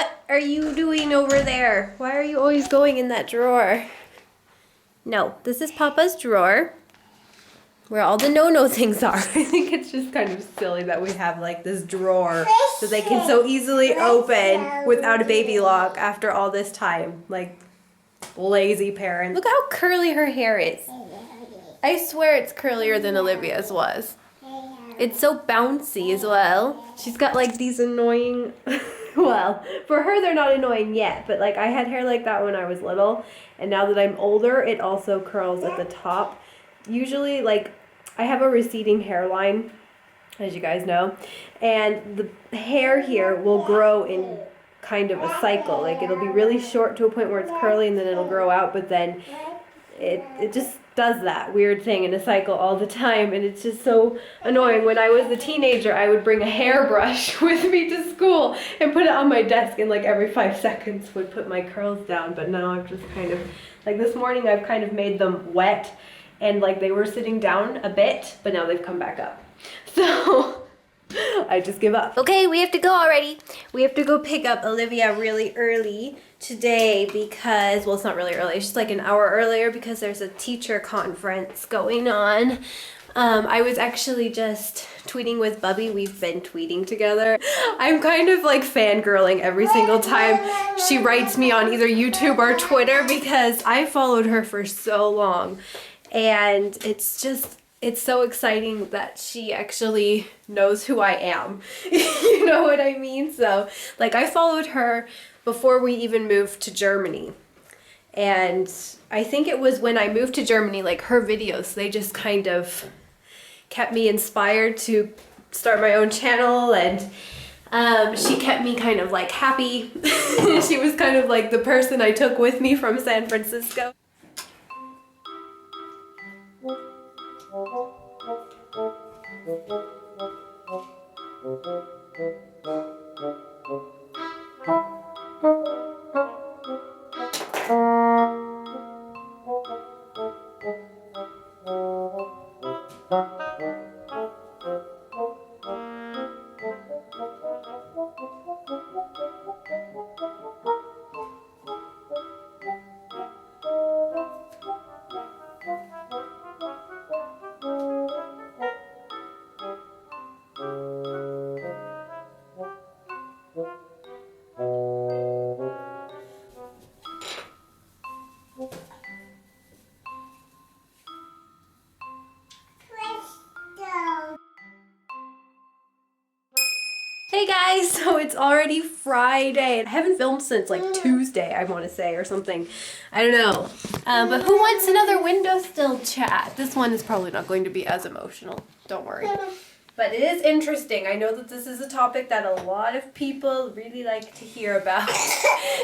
What are you doing over there? Why are you always going in that drawer? No, this is Papa's drawer where all the no-no things are. I think it's just kind of silly that we have like this drawer that they can so easily open without a baby lock after all this time. Like, lazy parents. Look how curly her hair is. I swear it's curlier than Olivia's was. It's so bouncy as well. She's got like these annoying, well, for her they're not annoying yet, but like I had hair like that when I was little, and now that I'm older, it also curls at the top. Usually, like, I have a receding hairline, as you guys know, and the hair here will grow in kind of a cycle. Like, it'll be really short to a point where it's curly, and then it'll grow out, but then it just does that weird thing in a cycle all the time, and it's just so annoying. When I was a teenager, I would bring a hairbrush with me to school and put it on my desk, and like every 5 seconds would put my curls down. But now I've just kind of, like this morning, I've kind of made them wet, and like they were sitting down a bit, but now they've come back up. So I just give up. Okay, we have to go already. We have to go pick up Olivia really early today because, well, it's not really early. It's just like an hour earlier because there's a teacher conference going on. I was actually just tweeting with Bubby. We've been tweeting together. I'm kind of like fangirling every single time she writes me on either YouTube or Twitter because I followed her for so long. And it's so exciting that she actually knows who I am. You know what I mean? So, like, I followed her before we even moved to Germany. And I think it was when I moved to Germany, like, her videos, they just kind of kept me inspired to start my own channel, and she kept me kind of, like, happy. She was kind of like the person I took with me from San Francisco. Hey guys, so it's already Friday. I haven't filmed since like Tuesday, I want to say, or something. I don't know. But who wants another windowsill chat? This one is probably not going to be as emotional. Don't worry. But it is interesting. I know that this is a topic that a lot of people really like to hear about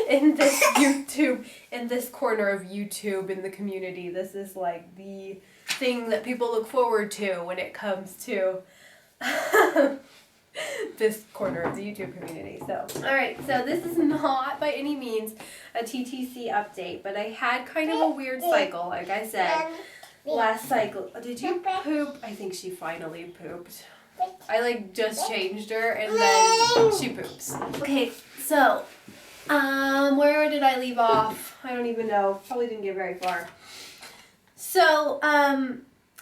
in this YouTube, in this corner of YouTube in the community. This is like the thing that people look forward to when it comes to this corner of the YouTube community. So, alright, so this is not by any means a TTC update, but I had kind of a weird cycle, like I said, last cycle. Did you poop? I think she finally pooped. I like just changed her and then she poops. Okay, so, where did I leave off? I don't even know. Probably didn't get very far. So,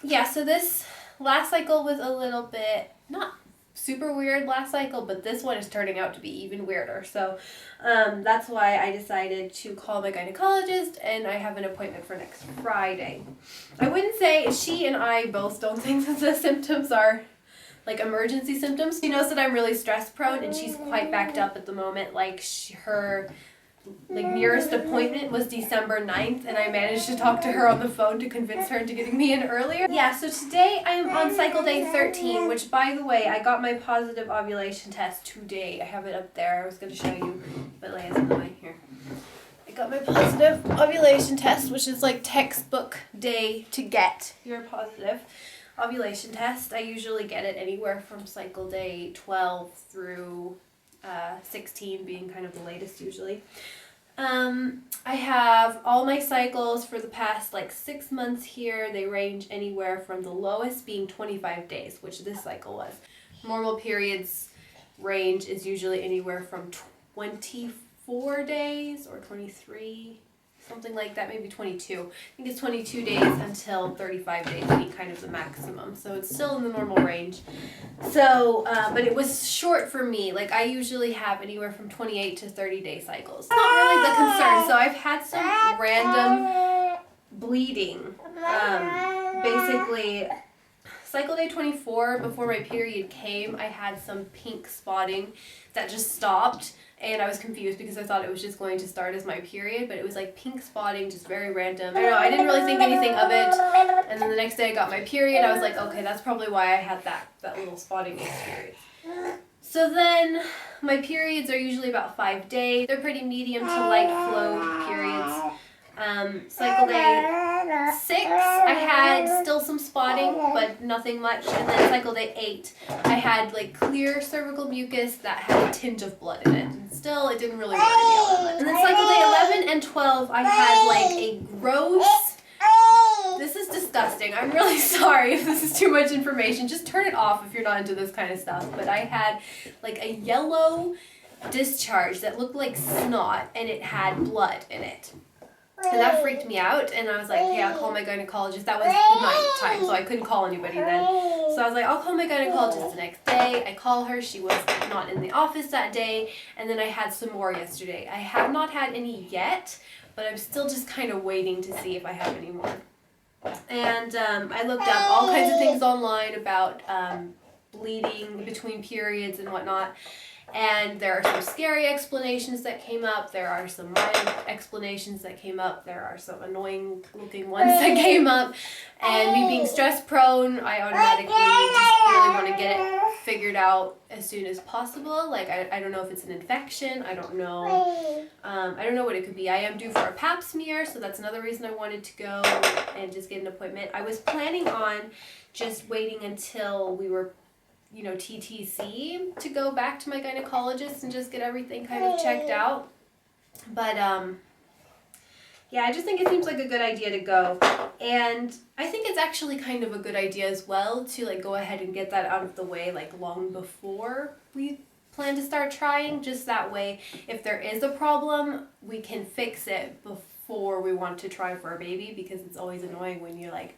yeah, so this last cycle was a little bit, not super weird last cycle, but this one is turning out to be even weirder. So that's why I decided to call my gynecologist, and I have an appointment for next Friday. I wouldn't say, she and I both don't think that the symptoms are like emergency symptoms. She knows that I'm really stress prone, and she's quite backed up at the moment. Like her nearest appointment was December 9th, and I managed to talk to her on the phone to convince her into getting me in earlier. Yeah, so today I am on cycle day 13, which, by the way, I got my positive ovulation test today. I have it up there. I was going to show you, but Leia's in the way here. I got my positive ovulation test, which is like textbook day to get your positive ovulation test. I usually get it anywhere from cycle day 12 through 16 being kind of the latest usually. I have all my cycles for the past like 6 months here. They range anywhere from the lowest being 25 days, which this cycle was. Normal periods range is usually anywhere from 24 24 days or 23, something like that, maybe 22. I think it's 22 days until 35 days would be kind of the maximum. So it's still in the normal range. So, but it was short for me. Like I usually have anywhere from 28 to 30 day cycles. It's not really the concern. So I've had some random bleeding. Basically, cycle day 24, before my period came, I had some pink spotting that just stopped. And I was confused because I thought it was just going to start as my period, but it was like pink spotting, just very random. I don't know, I didn't really think anything of it. And then the next day I got my period. I was like, okay, that's probably why I had that little spotting experience. So then my periods are usually about 5 days. They're pretty medium to light flow periods. Cycle day 6, I had still some spotting, but nothing much. And then cycle day 8, I had like clear cervical mucus that had a tinge of blood in it. And still, it didn't really worry me all that much. And then cycle day 11 and 12, I had like a gross, this is disgusting. I'm really sorry if this is too much information. Just turn it off if you're not into this kind of stuff. But I had like a yellow discharge that looked like snot and it had blood in it. And that freaked me out, and I was like, okay, I'll call my gynecologist. That was the night time, so I couldn't call anybody then. So I was like, I'll call my gynecologist the next day. I call her. She was not in the office that day, and then I had some more yesterday. I have not had any yet, but I'm still just kind of waiting to see if I have any more. And I looked up all kinds of things online about bleeding between periods and whatnot. And there are some scary explanations that came up. There are some mild explanations that came up. There are some annoying looking ones that came up. And me being stress prone, I automatically just really want to get it figured out as soon as possible. Like, I don't know if it's an infection. I don't know. I don't know what it could be. I am due for a pap smear, so that's another reason I wanted to go and just get an appointment. I was planning on just waiting until we were TTC to go back to my gynecologist and just get everything kind of checked out. But, yeah, I just think it seems like a good idea to go. And I think it's actually kind of a good idea as well to, like, go ahead and get that out of the way, like, long before we plan to start trying. Just that way, if there is a problem, we can fix it before we want to try for a baby, because it's always annoying when you, like,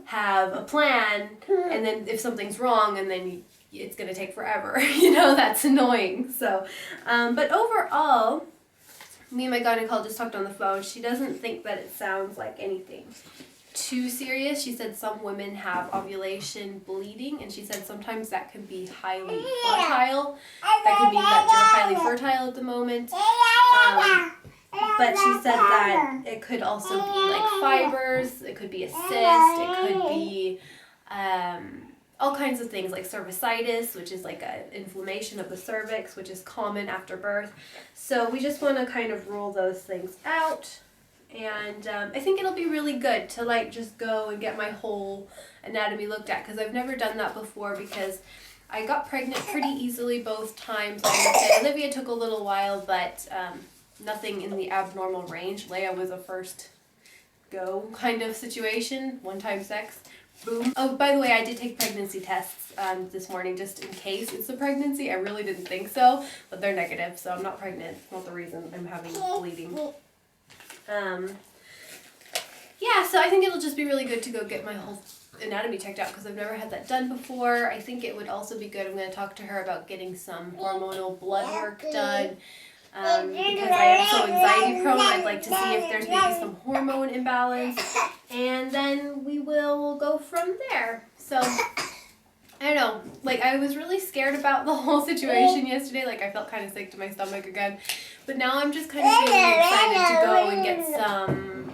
have a plan and then if something's wrong and then it's going to take forever, that's annoying. So, but overall, me and my gynecologist talked on the phone. She doesn't think that it sounds like anything too serious. She said some women have ovulation bleeding, and she said sometimes that can be highly fertile. That could mean that you're highly fertile at the moment. But she said that it could also be like fibers, it could be a cyst, it could be all kinds of things like cervicitis, which is like an inflammation of the cervix, which is common after birth. So we just want to kind of rule those things out. And I think it'll be really good to like just go and get my whole anatomy looked at, because I've never done that before, because I got pregnant pretty easily both times. Like I said, Olivia took a little while, but nothing in the abnormal range. Leia was a first go kind of situation, one-time sex, boom. Oh, by the way, I did take pregnancy tests this morning just in case it's a pregnancy. I really didn't think so, but they're negative, so I'm not pregnant. It's not the reason I'm having bleeding. Yeah, so I think it'll just be really good to go get my whole anatomy checked out, because I've never had that done before. I think it would also be good. I'm going to talk to her about getting some hormonal blood work done. Because I am so anxiety prone, I'd like to see if there's maybe some hormone imbalance, and then we will go from there. So, I don't know, like I was really scared about the whole situation yesterday, like I felt kind of sick to my stomach again, but now I'm just kind of feeling excited to go and get some,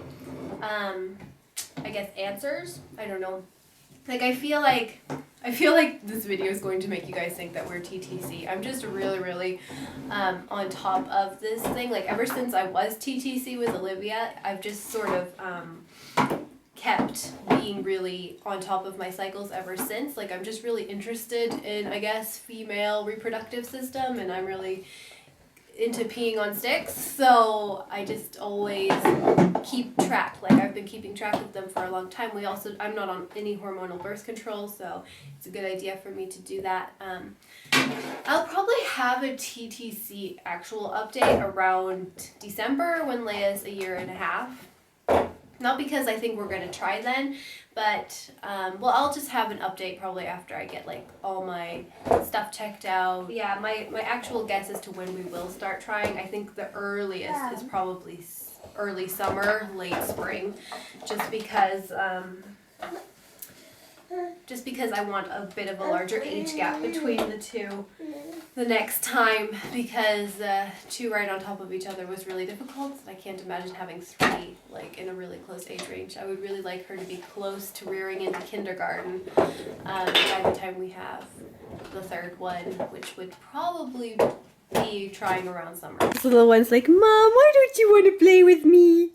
I guess answers, I don't know. Like I feel like this video is going to make you guys think that we're TTC. I'm just really, really on top of this thing. Like ever since I was TTC with Olivia, I've just sort of kept being really on top of my cycles ever since. Like I'm just really interested in, I guess, female reproductive system, and I'm really into peeing on sticks, so I just always keep track. Like I've been keeping track of them for a long time. I'm not on any hormonal birth control, so it's a good idea for me to do that. I'll probably have a TTC actual update around December when Leia's 1.5 years. Not because I think we're going to try then, but well, I'll just have an update probably after I get like all my stuff checked out. Yeah, my actual guess as to when we will start trying, I think the earliest is probably early summer, late spring, just because I want a bit of a larger age gap between the two the next time, because 2 right on top of each other was really difficult. I can't imagine having 3 like in a really close age range. I would really like her to be close to rearing into kindergarten by the time we have the 3rd one, which would probably be trying around summer. This little one's like, Mom, why don't you want to play with me?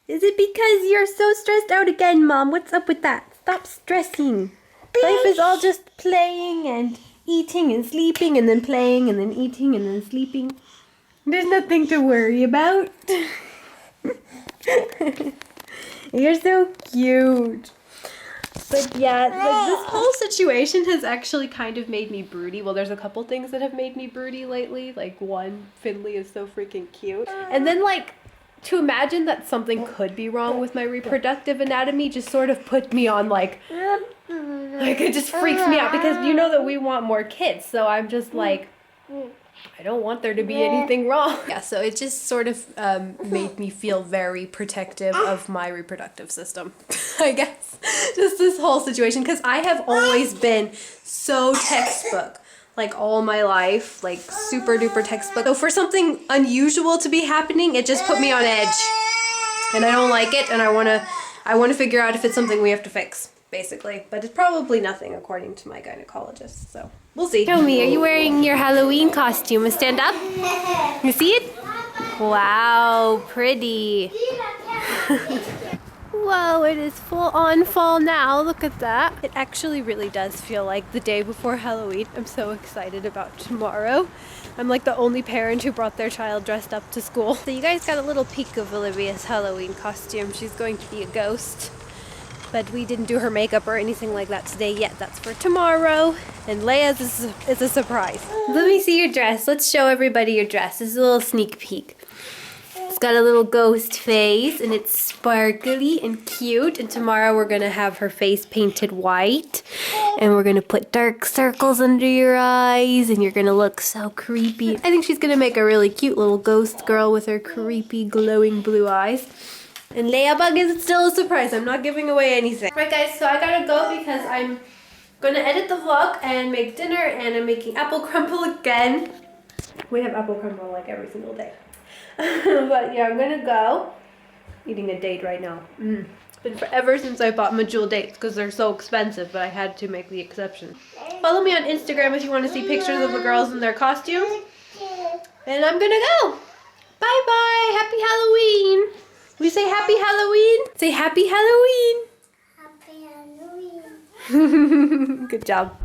Is it because you're so stressed out again, Mom? What's up with that? Stop stressing. Life is all just playing and eating and sleeping and then playing and then eating and then sleeping. There's nothing to worry about. You're so cute. But yeah, like this whole situation has actually kind of made me broody. Well, there's a couple things that have made me broody lately. Like one, Finley is so freaking cute. And then like, to imagine that something could be wrong with my reproductive anatomy just sort of put me on like it just freaks me out, because you know that we want more kids, so I'm just like, I don't want there to be anything wrong. Yeah, so it just sort of made me feel very protective of my reproductive system, I guess. Just this whole situation, because I have always been so textbook. Like all my life, like super duper textbook. So for something unusual to be happening, it just put me on edge. And I don't like it, and I wanna figure out if it's something we have to fix, basically. But it's probably nothing according to my gynecologist, so we'll see. Show me, are you wearing your Halloween costume? Stand up. You see it? Wow, pretty. Whoa, it is full on fall now. Look at that. It actually really does feel like the day before Halloween. I'm so excited about tomorrow. I'm like the only parent who brought their child dressed up to school. So you guys got a little peek of Olivia's Halloween costume. She's going to be a ghost. But we didn't do her makeup or anything like that today yet. That's for tomorrow. And Leia's is a surprise. Let me see your dress. Let's show everybody your dress. This is a little sneak peek. It's got a little ghost face, and it's sparkly and cute. And tomorrow we're gonna have her face painted white, and we're gonna put dark circles under your eyes, and you're gonna look so creepy. I think she's gonna make a really cute little ghost girl with her creepy glowing blue eyes. And Leia Bug is still a surprise. I'm not giving away anything. Right guys, so I gotta go because I'm gonna edit the vlog and make dinner, and I'm making apple crumble again. We have apple crumble like every single day. But yeah, I'm gonna go. Eating a date right now. It's been forever since I bought Medjool dates because they're so expensive, but I had to make the exception. Follow me on Instagram if you want to see pictures of the girls in their costumes. And I'm gonna go. Bye bye. Happy Halloween. We say happy Halloween. Say happy Halloween. Happy Halloween. Good job.